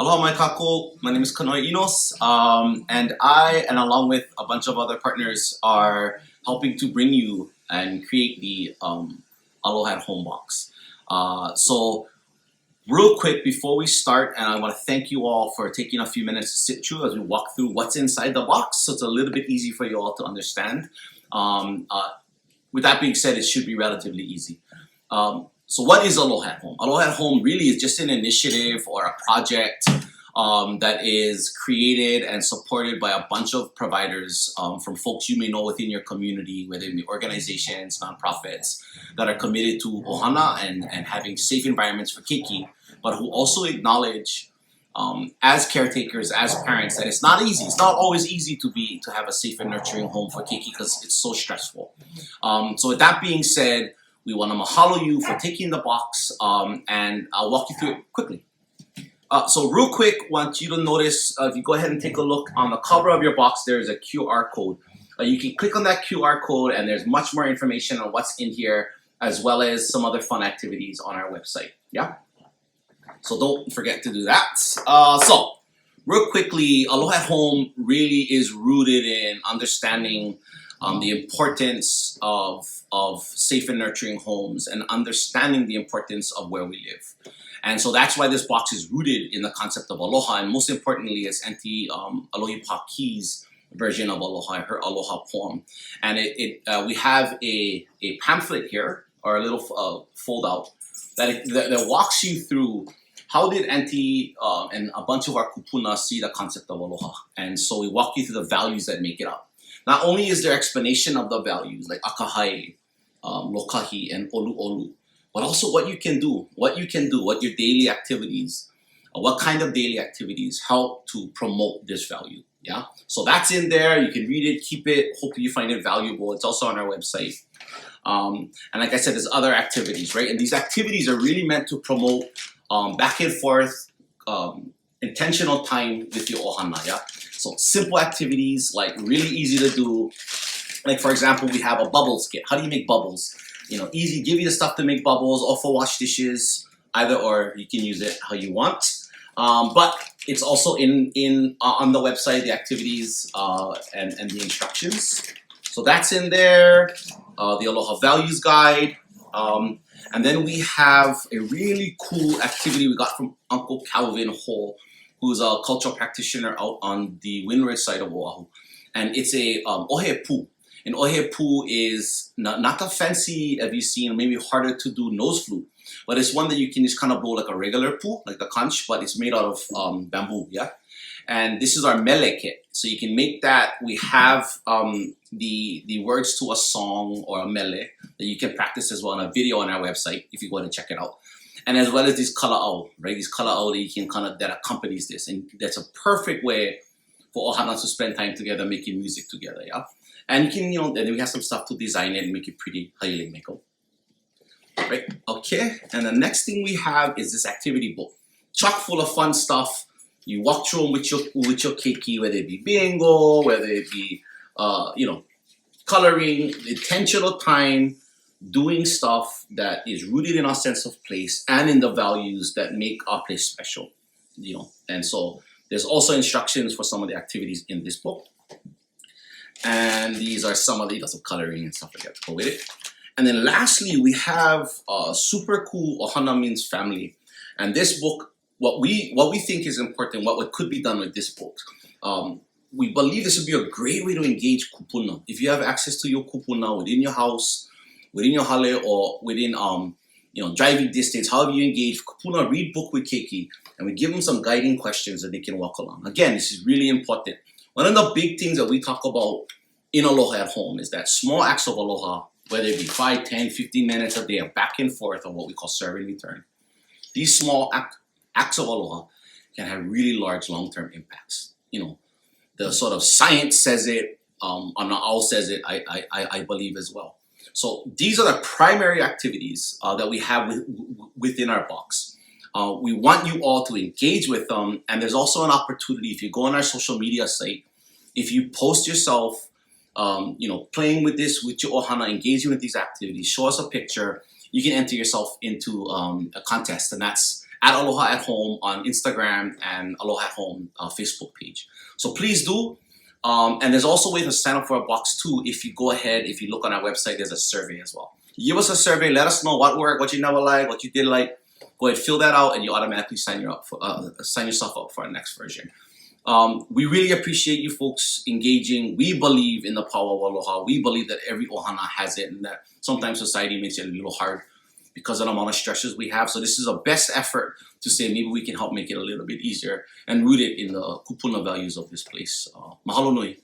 Aloha mai kako. My name is Kanoe Inos, and I, and along with a bunch of other partners, are helping to bring you and create the Aloha at Home box. So, real quick before we start, and I want to thank you all for taking a few minutes to sit through as we walk through what's inside the box, so it's a little bit easy for you all to understand. Um, uh, with that being said, it should be relatively easy. So what is Aloha at Home? Aloha at Home really is just an initiative or a project that is created and supported by a bunch of providers from folks you may know within your community, whether it be organizations, nonprofits that are committed to ʻOhana and having safe environments for keiki, but who also acknowledge as caretakers, as parents, that it's not easy. It's not always easy to have a safe and nurturing home for keiki because it's so stressful. So with that being said, we want to mahalo you for taking the box, and I'll walk you through it quickly. So real quick, want you to notice, if you go ahead and take a look on the cover of your box, there's a QR code. You can click on that QR code and there's much more information on what's in here, as well as some other fun activities on our website. Yeah? So don't forget to do that. So real quickly, Aloha at Home really is rooted in understanding the importance of safe and nurturing homes and understanding the importance of where we live. And so that's why this box is rooted in the concept of Aloha, and most importantly, it's Auntie Alohi Paki's version of Aloha, her Aloha poem. And we have a pamphlet here, or a little fold out, that walks you through how did Auntie and a bunch of our kupuna see the concept of Aloha. And so we walk you through the values that make it up. Not only is there explanation of the values like akahai, lokahi, and olu olu, but also what you can do, what your daily activities, what kind of daily activities help to promote this value. Yeah, so that's in there. You can read it, keep it. Hopefully you find it valuable. It's also on our website. And like I said, there's other activities, right? And these activities are really meant to promote back and forth, intentional time with your ʻOhana. Yeah. So simple activities, like really easy to do. Like for example, we have a bubbles kit. How do you make bubbles? You know, easy, give you the stuff to make bubbles or for wash dishes, either or. You can use it how you want. But it's also on the website, the activities and the instructions. So that's in there. The Aloha Values Guide. And then we have a really cool activity we got from Uncle Calvin Ho, who's a cultural practitioner out on the windward side of Oahu. And it's a ohepu. And ohepu is not a fancy, have you seen, maybe harder to do nose flute, but it's one that you can just kind of blow like a regular pu, like the conch, but it's made out of bamboo, yeah? And this is our mele kit. So you can make that. We have the words to a song or a mele that you can practice as well on a video on our website if you go and check it out. And as well as these kala'au, right? These kala'au that you can that accompanies this. And that's a perfect way for ʻOhana to spend time together making music together, yeah? And you can, then we have some stuff to design it and make it pretty haile meko. Right? Okay. And the next thing we have is this activity book. Chock full of fun stuff. You walk through them with your keiki, whether it be bingo, whether it be coloring, intentional time, doing stuff that is rooted in our sense of place and in the values that make our place special. And so there's also instructions for some of the activities in this book. And these are some of the coloring and stuff like that to go with it. And then lastly, we have super cool ʻOhana Means Family. And this book, what we think is important, what could be done with this book, we believe this would be a great way to engage kupuna. If you have access to your kupuna within your house, within your hale, or within driving distance, however you engage kupuna, read book with keiki, and we give them some guiding questions that they can walk along. Again, this is really important. One of the big things that we talk about in Aloha at Home is that small acts of aloha, whether it be 5, 10, 15 minutes a day of back and forth on what we call serve and return. These small acts of aloha can have really large long-term impacts. The sort of science says it, Ana'au says it, I believe as well. So these are the primary activities that we have within our box. We want you all to engage with them, and there's also an opportunity if you go on our social media site, if you post yourself, playing with this, with your ʻOhana, engaging with these activities, show us a picture, you can enter yourself into a contest, and that's at Aloha at Home on Instagram and Aloha at Home Facebook page. So please do. And there's also a way to sign up for a box too. If you go ahead, if you look on our website, there's a survey as well. Give us a survey. Let us know what worked, what you never liked, what you did like. Go ahead, fill that out, and you automatically sign yourself up for our next version. We really appreciate you folks engaging. We believe in the power of Aloha. We believe that every ʻOhana has it, and that sometimes society makes it a little hard because of the amount of stressors we have. So this is a best effort to say maybe we can help make it a little bit easier and root it in the kupuna values of this place. Mahalo nui.